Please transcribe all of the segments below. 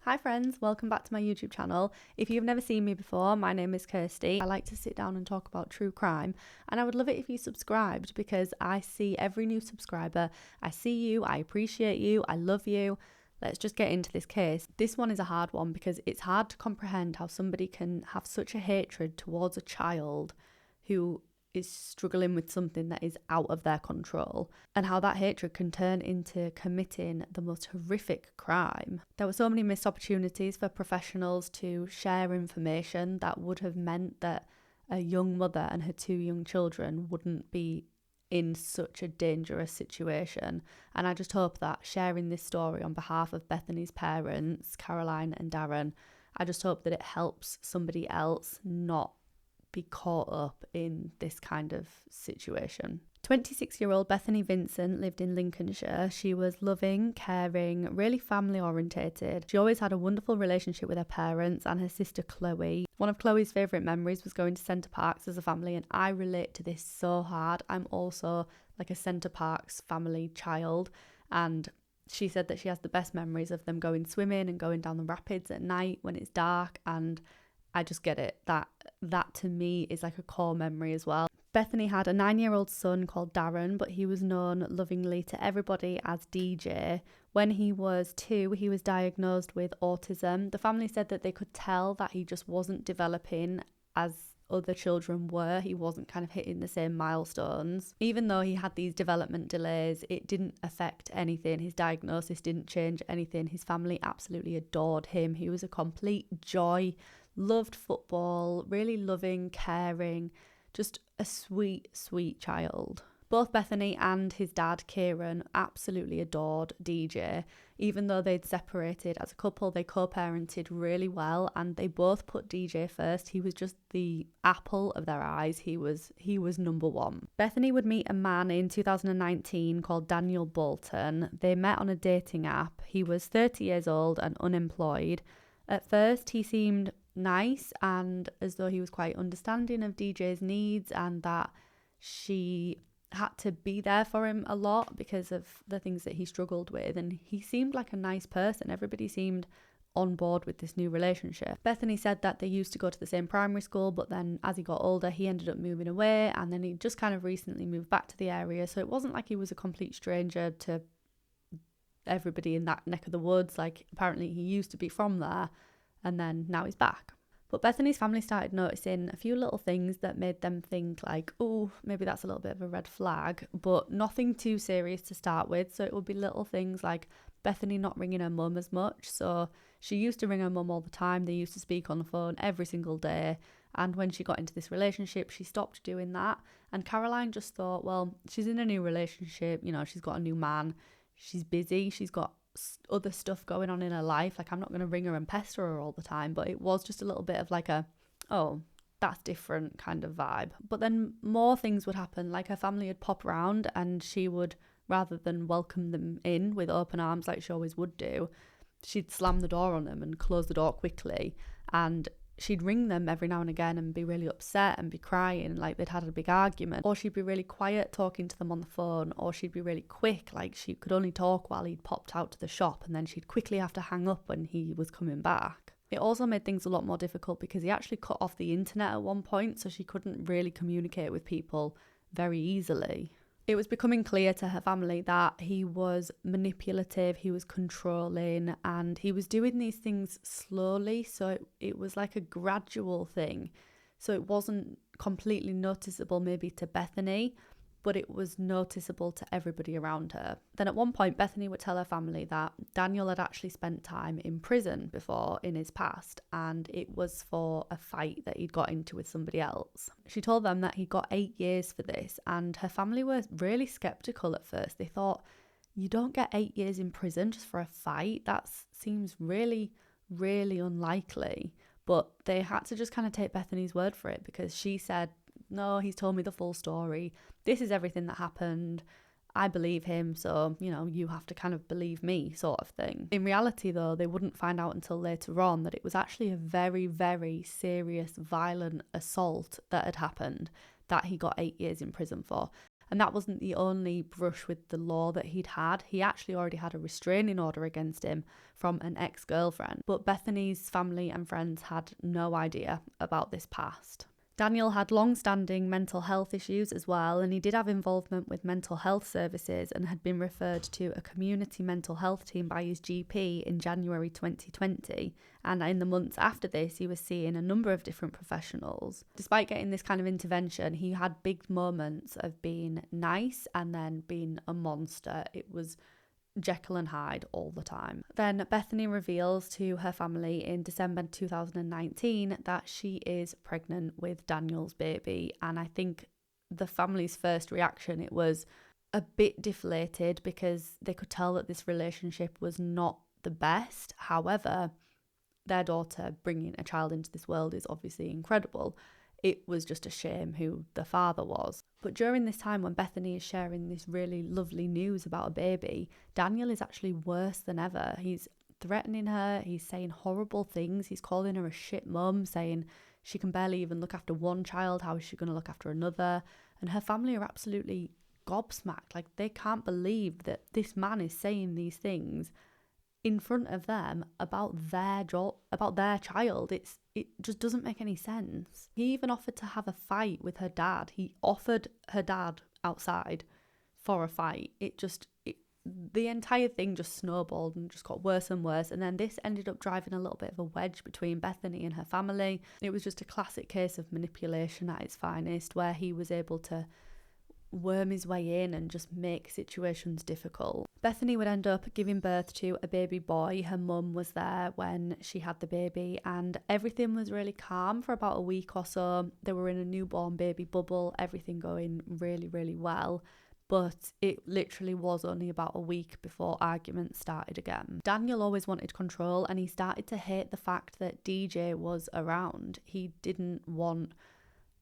Hi friends, welcome back to my YouTube channel. If you've never seen me before, my name is Kirsty. I like to sit down and talk about true crime, and I would love it if you subscribed because I see every new subscriber. I see you, I appreciate you, I love you. Let's just get into this case. This one is a hard one because it's hard to comprehend how somebody can have such a hatred towards a child who is struggling with something that is out of their control, and how that hatred can turn into committing the most horrific crime. There were so many missed opportunities for professionals to share information that would have meant that a young mother and her two young children wouldn't be in such a dangerous situation. And I just hope that sharing this story on behalf of Bethany's parents, Caroline and Darren, I just hope that it helps somebody else not be caught up in this kind of situation. 26-year-old Bethany Vincent lived in Lincolnshire. She was loving, caring, really family orientated. She always had a wonderful relationship with her parents and her sister Chloe. One of Chloe's favourite memories was going to Centre Parks as a family, and I relate to this so hard. I'm also like a Centre Parks family child, and she said that she has the best memories of them going swimming and going down the rapids at night when it's dark, and I just get it. That to me is like a core memory as well. Bethany had a 9-year-old son called Darren, but he was known lovingly to everybody as DJ. When he was 2, he was diagnosed with autism. The family said that they could tell that he just wasn't developing as other children were. He wasn't kind of hitting the same milestones. Even though he had these development delays, it didn't affect anything. His diagnosis didn't change anything. His family absolutely adored him. He was a complete joy, loved football, really loving, caring, just a sweet, sweet child. Both Bethany and his dad, Kieran, absolutely adored DJ. Even though they'd separated as a couple, they co-parented really well, and they both put DJ first. He was just the apple of their eyes. He was number one. Bethany would meet a man in 2019 called Daniel Boulton. They met on a dating app. He was 30 years old and unemployed. At first, he seemed nice and as though he was quite understanding of DJ's needs, and that she had to be there for him a lot because of the things that he struggled with, and he seemed like a nice person. Everybody seemed on board with this new relationship. Bethany said that they used to go to the same primary school, but then as he got older he ended up moving away, and then he just kind of recently moved back to the area, so it wasn't like he was a complete stranger to everybody in that neck of the woods. Like, apparently he used to be from there, and then now he's back. But Bethany's family started noticing a few little things that made them think like, oh, maybe that's a little bit of a red flag, but nothing too serious to start with. So it would be little things like Bethany not ringing her mum as much. So she used to ring her mum all the time. They used to speak on the phone every single day. And when she got into this relationship, she stopped doing that. And Caroline just thought, well, she's in a new relationship. You know, she's got a new man. She's busy. She's got other stuff going on in her life. Like, I'm not going to ring her and pester her all the time, but it was just a little bit of like a, oh, that's different kind of vibe. But then more things would happen. Like, her family would pop around and she would, rather than welcome them in with open arms like she always would do, she'd slam the door on them and close the door quickly, and she'd ring them every now and again and be really upset and be crying like they'd had a big argument, or she'd be really quiet talking to them on the phone, or she'd be really quick, like she could only talk while he'd popped out to the shop, and then she'd quickly have to hang up when he was coming back. It also made things a lot more difficult because he actually cut off the internet at one point, so she couldn't really communicate with people very easily. It was becoming clear to her family that he was manipulative, he was controlling, and he was doing these things slowly, so it was like a gradual thing. So it wasn't completely noticeable maybe to Bethany, but it was noticeable to everybody around her. Then at one point, Bethany would tell her family that Daniel had actually spent time in prison before in his past, and it was for a fight that he'd got into with somebody else. She told them that he got 8 years for this, and her family were really skeptical at first. They thought, you don't get 8 years in prison just for a fight. That seems really, really unlikely. But they had to just kind of take Bethany's word for it, because she said, no, he's told me the full story. This is everything that happened. I believe him, so, you know, you have to kind of believe me, sort of thing. In reality, though, they wouldn't find out until later on that it was actually a very, very serious, violent assault that had happened that he got 8 years in prison for. And that wasn't the only brush with the law that he'd had. He actually already had a restraining order against him from an ex-girlfriend. But Bethany's family and friends had no idea about this past. Daniel had long-standing mental health issues as well, and he did have involvement with mental health services and had been referred to a community mental health team by his GP in January 2020. And in the months after this, he was seeing a number of different professionals. Despite getting this kind of intervention, he had big moments of being nice and then being a monster. It was Jekyll and Hyde all the time. Then Bethany reveals to her family in December 2019 that she is pregnant with Daniel's baby, and I think the family's first reaction, it was a bit deflated because they could tell that this relationship was not the best. However, their daughter bringing a child into this world is obviously incredible. It was just a shame who the father was. But during this time when Bethany is sharing this really lovely news about a baby, Daniel is actually worse than ever. He's threatening her, he's saying horrible things, he's calling her a shit mum, saying she can barely even look after one child, how is she going to look after another? And her family are absolutely gobsmacked. Like, they can't believe that this man is saying these things in front of them about their child. It just doesn't make any sense. He even offered to have a fight with her dad. He offered her dad outside for a fight. The entire thing just snowballed and just got worse and worse. And then this ended up driving a little bit of a wedge between Bethany and her family. It was just a classic case of manipulation at its finest, where he was able to worm his way in and just make situations difficult. Bethany would end up giving birth to a baby boy. Her mum was there when she had the baby, and everything was really calm for about a week or so. They were in a newborn baby bubble, everything going really, really well. But it literally was only about a week before arguments started again. Daniel always wanted control, and he started to hate the fact that DJ was around. He didn't want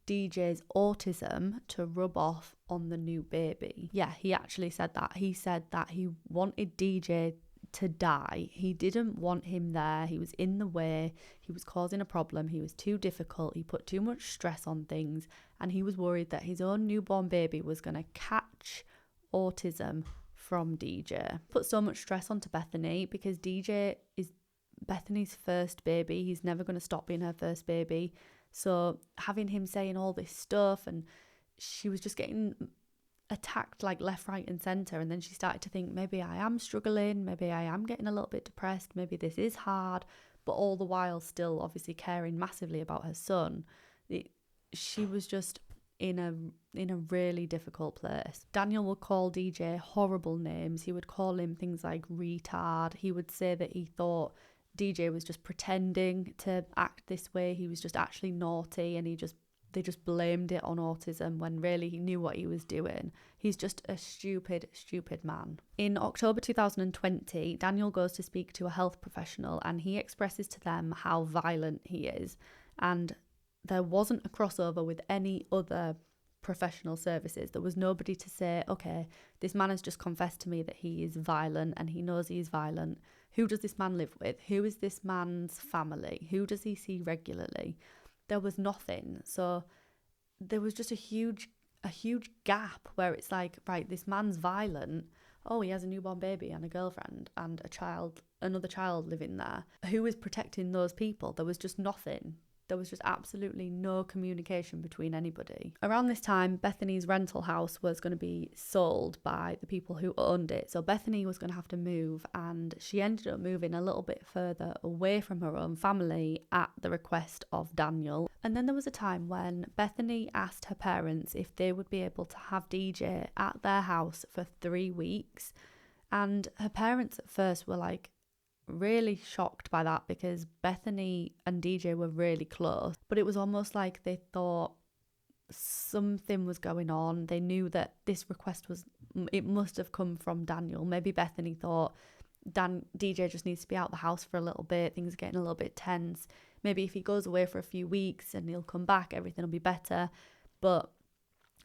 DJ's autism to rub off on the new baby. Yeah, he actually said that. He said that he wanted DJ to die. He didn't want him there. He was in the way. He was causing a problem. He was too difficult. He put too much stress on things, and he was worried that his own newborn baby was going to catch autism from DJ. Put so much stress onto Bethany because DJ is Bethany's first baby. He's never going to stop being her first baby. So having him saying all this stuff, and she was just getting attacked like left, right and centre. And then she started to think, maybe I am struggling, maybe I am getting a little bit depressed, maybe this is hard, but all the while still obviously caring massively about her son. She was just in a really difficult place. Daniel would call DJ horrible names. He would call him things like retard. He would say that he thought DJ was just pretending to act this way. He was just actually naughty, and they just blamed it on autism when really he knew what he was doing. He's just a stupid man. In October 2020, Daniel goes to speak to a health professional, and he expresses to them how violent he is. And there wasn't a crossover with any other professional services. There was nobody to say, okay, this man has just confessed to me that he is violent and he knows he's violent. Who does this man live with? Who is this man's family? Who does he see regularly? There was nothing. So there was just a huge gap where it's like, right, this man's violent. Oh, he has a newborn baby and a girlfriend and another child living there. Who is protecting those people? There was just nothing. There was just absolutely no communication between anybody. Around this time, Bethany's rental house was going to be sold by the people who owned it. So Bethany was going to have to move, and she ended up moving a little bit further away from her own family at the request of Daniel. And then there was a time when Bethany asked her parents if they would be able to have DJ at their house for 3 weeks. And her parents at first were like, really shocked by that, because Bethany and DJ were really close, but it was almost like they thought something was going on. They knew that this request it must have come from Daniel. Maybe Bethany thought DJ just needs to be out the house for a little bit, things are getting a little bit tense, maybe if he goes away for a few weeks and he'll come back, everything will be better. But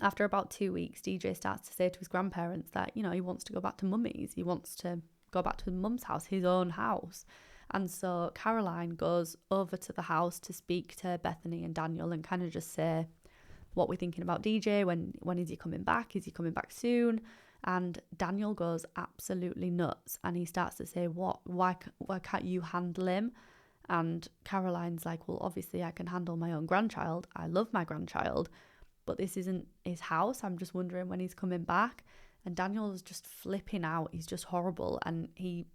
after about 2 weeks, DJ starts to say to his grandparents that, he wants to go back to mummy's, he wants to go back to his mum's house, his own house. And so Caroline goes over to the house to speak to Bethany and Daniel and kind of just say, what we're thinking about DJ, when is he coming back? Is he coming back soon? And Daniel goes absolutely nuts, and he starts to say, why can't you handle him? And Caroline's like, well, obviously I can handle my own grandchild. I love my grandchild, but this isn't his house. I'm just wondering when he's coming back. And Daniel's just flipping out. He's just horrible, and he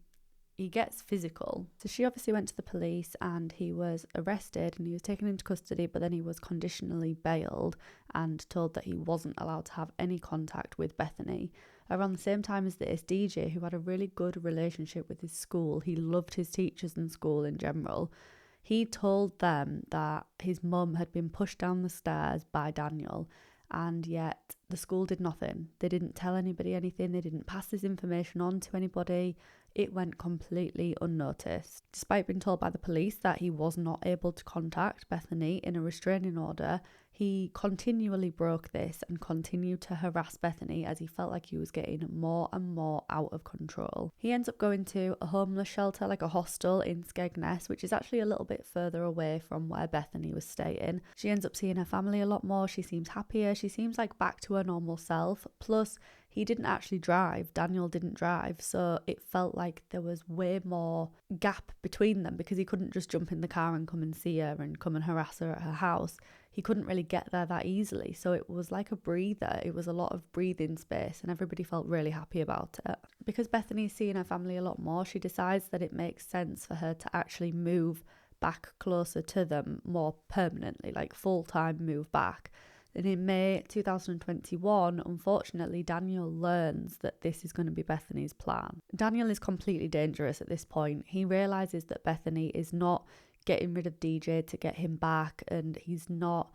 gets physical. So she obviously went to the police, and he was arrested and he was taken into custody, but then he was conditionally bailed and told that he wasn't allowed to have any contact with Bethany. Around the same time as this, DJ, who had a really good relationship with his school, he loved his teachers and school in general, he told them that his mum had been pushed down the stairs by Daniel, and yet the school did nothing. They didn't tell anybody anything. They didn't pass this information on to anybody. It went completely unnoticed. Despite being told by the police that he was not able to contact Bethany in a restraining order, he continually broke this and continued to harass Bethany as he felt like he was getting more and more out of control. He ends up going to a homeless shelter, like a hostel in Skegness, which is actually a little bit further away from where Bethany was staying. She ends up seeing her family a lot more. She seems happier. She seems like back to her normal self. Plus, he didn't actually drive. Daniel didn't drive, so it felt like there was way more gap between them because he couldn't just jump in the car and come and see her and come and harass her at her house. He couldn't really get there that easily, so it was like a breather. It was a lot of breathing space, and everybody felt really happy about it. Because Bethany's seeing her family a lot more, she decides that it makes sense for her to actually move back closer to them more permanently, like full-time move back. And in May 2021, unfortunately, Daniel learns that this is going to be Bethany's plan. Daniel is completely dangerous at this point. He realises that Bethany is not getting rid of DJ to get him back, and he's not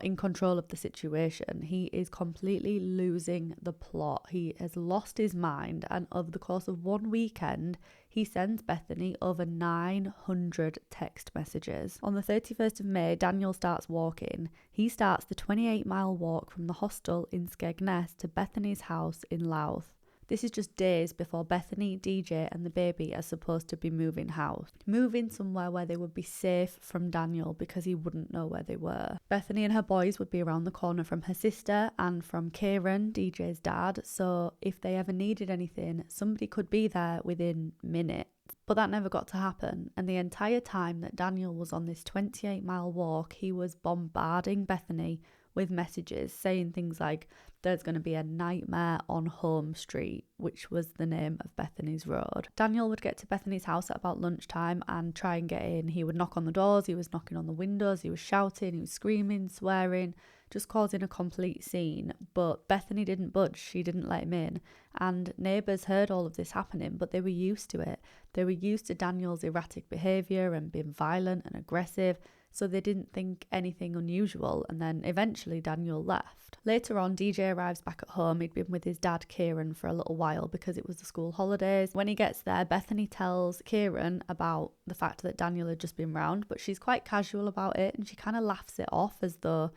in control of the situation. He is completely losing the plot. He has lost his mind, and over the course of one weekend, he sends Bethany over 900 text messages. On the 31st of May, Daniel starts walking. He starts the 28-mile walk from the hostel in Skegness to Bethany's house in Louth. This is just days before Bethany, DJ and the baby are supposed to be moving house. Moving somewhere where they would be safe from Daniel because he wouldn't know where they were. Bethany and her boys would be around the corner from her sister and from Kieran, DJ's dad, so if they ever needed anything, somebody could be there within minutes. But that never got to happen, and the entire time that Daniel was on this 28-mile walk, he was bombarding Bethany with messages saying things like, there's going to be a nightmare on Home Street, which was the name of Bethany's road. Daniel would get to Bethany's house at about lunchtime and try and get in. He would knock on the doors, he was knocking on the windows, he was shouting, he was screaming, swearing, just causing a complete scene. But Bethany didn't budge, she didn't let him in. And neighbours heard all of this happening, but they were used to it. They were used to Daniel's erratic behaviour and being violent and aggressive, so they didn't think anything unusual, and then eventually Daniel left. Later on, DJ arrives back at home. He'd been with his dad Kieran for a little while because it was the school holidays. When he gets there, Bethany tells Kieran about the fact that Daniel had just been round, but she's quite casual about it, and she kind of laughs it off as though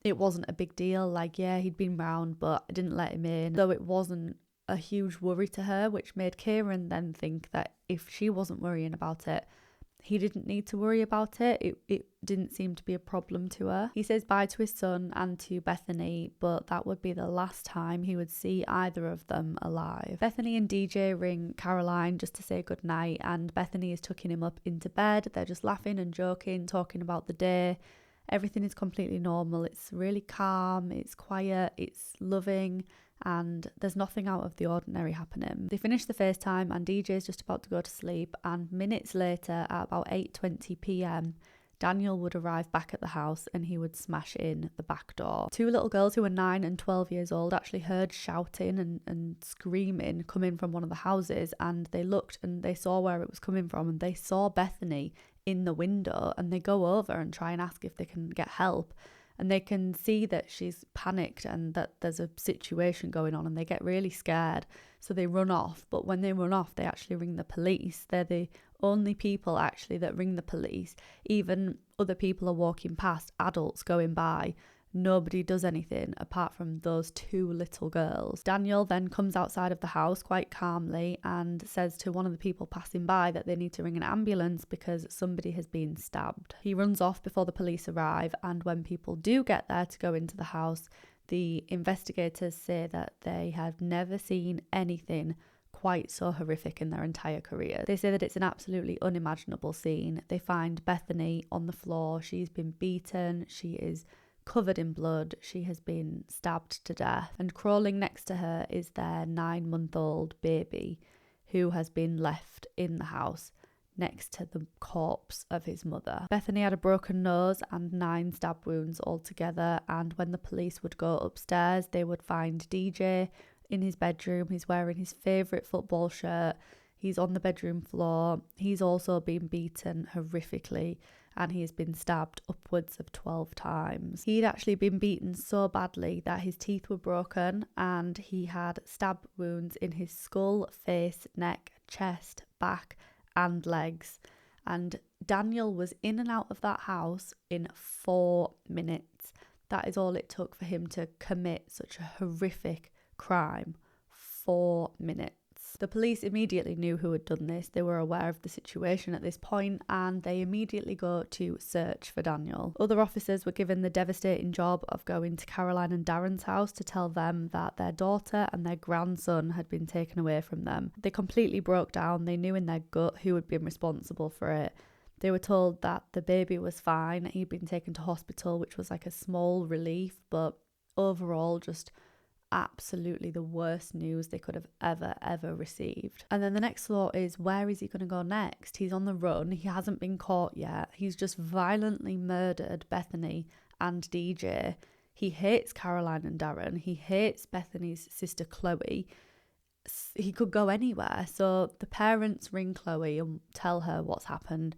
it wasn't a big deal. Like, yeah, he'd been round, but I didn't let him in. Though it wasn't a huge worry to her, which made Kieran then think that if she wasn't worrying about it, he didn't need to worry about it. It didn't seem to be a problem to her. He says bye to his son and to Bethany, but that would be the last time he would see either of them alive. Bethany and DJ ring Caroline just to say goodnight, and Bethany is tucking him up into bed. They're just laughing and joking, talking about the day. Everything is completely normal. It's really calm, it's quiet, it's loving, and there's nothing out of the ordinary happening. They finish the FaceTime and DJ's just about to go to sleep, and minutes later at about 8:20 p.m, Daniel would arrive back at the house and he would smash in the back door. Two little girls who were 9 and 12 years old actually heard shouting and screaming coming from one of the houses, and they looked and they saw where it was coming from, and they saw Bethany in the window, and they go over and try and ask if they can get help. And they can see that she's panicked and that there's a situation going on, and they get really scared. So they run off. But when they run off, they actually ring the police. They're the only people actually that ring the police. Even other people are walking past, adults going by. Nobody does anything apart from those 2 little girls. Daniel then comes outside of the house quite calmly and says to one of the people passing by that they need to ring an ambulance because somebody has been stabbed. He runs off before the police arrive, and when people do get there to go into the house, the investigators say that they have never seen anything quite so horrific in their entire career. They say that it's an absolutely unimaginable scene. They find Bethany on the floor. She's been beaten. She is covered in blood. She has been stabbed to death. And crawling next to her is their 9-month-old baby who has been left in the house next to the corpse of his mother. Bethany had a broken nose and 9 stab wounds altogether, and when the police would go upstairs, they would find DJ in his bedroom. He's wearing his favourite football shirt. He's on the bedroom floor. He's also been beaten horrifically, and he has been stabbed upwards of 12 times. He'd actually been beaten so badly that his teeth were broken, and he had stab wounds in his skull, face, neck, chest, back, and legs. And Daniel was in and out of that house in 4 minutes. That is all it took for him to commit such a horrific crime. 4 minutes. The police immediately knew who had done this. They were aware of the situation at this point, and they immediately go to search for Daniel. Other officers were given the devastating job of going to Caroline and Darren's house to tell them that their daughter and their grandson had been taken away from them. They completely broke down. They knew in their gut who had been responsible for it. They were told that the baby was fine. He'd been taken to hospital, which was like a small relief, but overall just absolutely the worst news they could have ever received. And then the next thought is, where is he going to go next? He's on the run. He hasn't been caught yet. He's just violently murdered Bethany and DJ. He hates Caroline and Darren. He hates Bethany's sister Chloe. He could go anywhere. So the parents ring Chloe and tell her what's happened.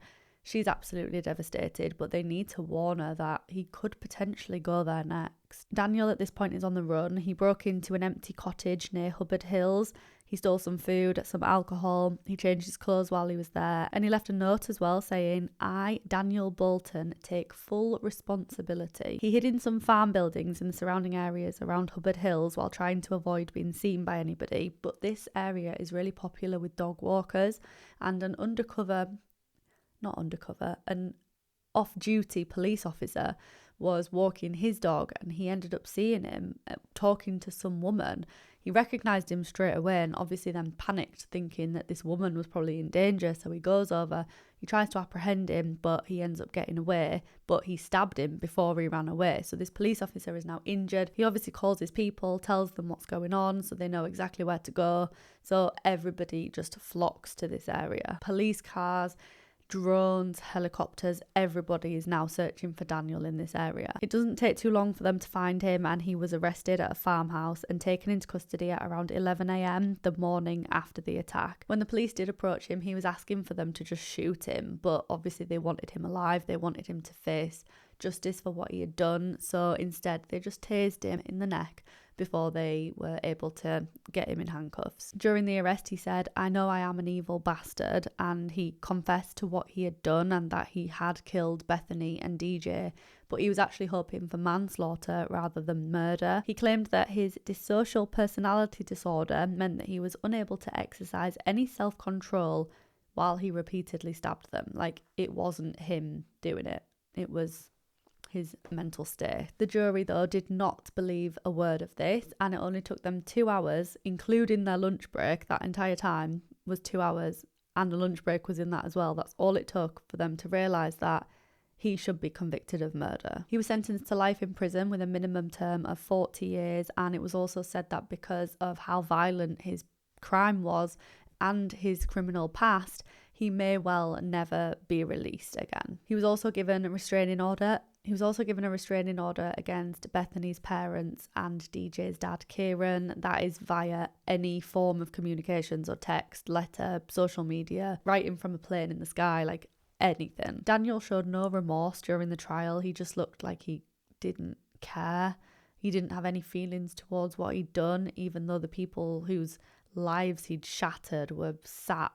She's absolutely devastated, but they need to warn her that he could potentially go there next. Daniel at this point is on the run. He broke into an empty cottage near Hubbard Hills. He stole some food, some alcohol. He changed his clothes while he was there. And he left a note as well saying, "I, Daniel Boulton, take full responsibility." He hid in some farm buildings in the surrounding areas around Hubbard Hills while trying to avoid being seen by anybody. But this area is really popular with dog walkers, and an an off-duty police officer was walking his dog, and he ended up seeing him talking to some woman. He recognised him straight away and obviously then panicked, thinking that this woman was probably in danger. So he goes over, he tries to apprehend him, but he ends up getting away, but he stabbed him before he ran away. So this police officer is now injured. He obviously calls his people, tells them what's going on so they know exactly where to go. So everybody just flocks to this area. Police cars, drones, helicopters, everybody is now searching for Daniel in this area. It doesn't take too long for them to find him, and he was arrested at a farmhouse and taken into custody at around 11 a.m. the morning after the attack. When the police did approach him, he was asking for them to just shoot him, but obviously they wanted him alive. They wanted him to face justice for what he had done, so instead they just tased him in the neck before they were able to get him in handcuffs. During the arrest, he said, "I know I am an evil bastard," and he confessed to what he had done and that he had killed Bethany and DJ, but he was actually hoping for manslaughter rather than murder. He claimed that his dissocial personality disorder meant that he was unable to exercise any self-control while he repeatedly stabbed them. Like, it wasn't him doing it. It was his mental state. The jury, though, did not believe a word of this, and it only took them 2 hours, including their lunch break. That entire time was 2 hours, and the lunch break was in that as well. That's all it took for them to realise that he should be convicted of murder. He was sentenced to life in prison with a minimum term of 40 years, and it was also said that because of how violent his crime was and his criminal past, he may well never be released again. He was also given a restraining order against Bethany's parents and DJ's dad, Kieran. That is via any form of communications or text, letter, social media, writing from a plane in the sky, like anything. Daniel showed no remorse during the trial. He just looked like he didn't care. He didn't have any feelings towards what he'd done, even though the people whose lives he'd shattered were sat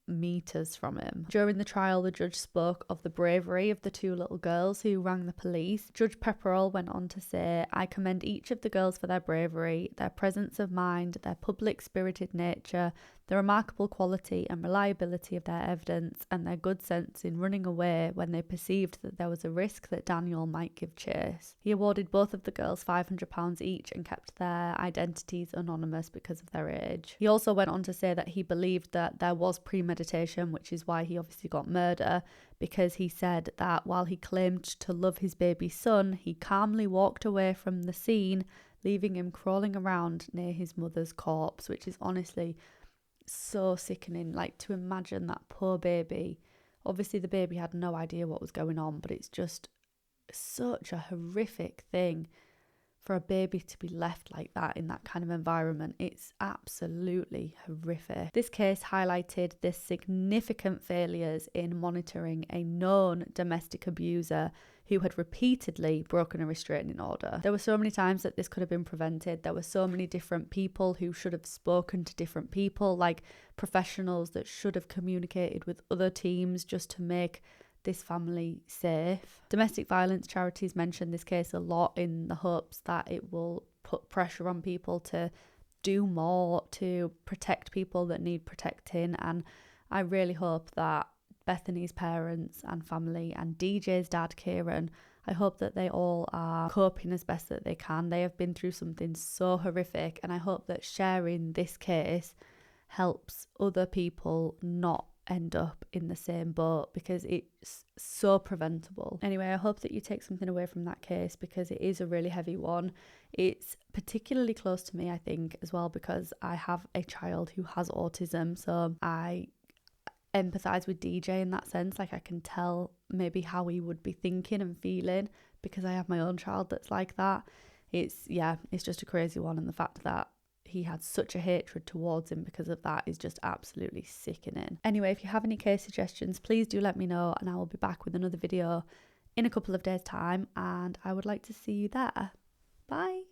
meters from him. During the trial, the judge spoke of the bravery of the 2 little girls who rang the police. Judge Pepperell went on to say, "I commend each of the girls for their bravery, their presence of mind, their public spirited nature, the remarkable quality and reliability of their evidence, and their good sense in running away when they perceived that there was a risk that Daniel might give chase." He awarded both of the girls £500 each and kept their identities anonymous because of their age. He also went on to say that he believed that there was premeditation, which is why he obviously got murder, because he said that while he claimed to love his baby son, he calmly walked away from the scene, leaving him crawling around near his mother's corpse, which is honestly so sickening. Like, to imagine that poor baby. Obviously the baby had no idea what was going on, but it's just such a horrific thing for a baby to be left like that in that kind of environment. It's absolutely horrific. This case highlighted the significant failures in monitoring a known domestic abuser who had repeatedly broken a restraining order. There were so many times that this could have been prevented. There were so many different people who should have spoken to different people, like professionals that should have communicated with other teams just to make this family safe. Domestic violence charities mention this case a lot in the hopes that it will put pressure on people to do more to protect people that need protecting, and I really hope that Bethany's parents and family and DJ's dad Kieran, I hope that they all are coping as best that they can. They have been through something so horrific, and I hope that sharing this case helps other people not end up in the same boat, because it's so preventable. Anyway, I hope that you take something away from that case, because it is a really heavy one. It's particularly close to me, I think, as well, because I have a child who has autism, so I empathize with DJ in that sense. Like, I can tell maybe how he would be thinking and feeling, because I have my own child that's like that. It's just a crazy one, and the fact that he had such a hatred towards him because of that is just absolutely sickening. Anyway, if you have any case suggestions, please do let me know, and I will be back with another video in a couple of days' time, and I would like to see you there. Bye.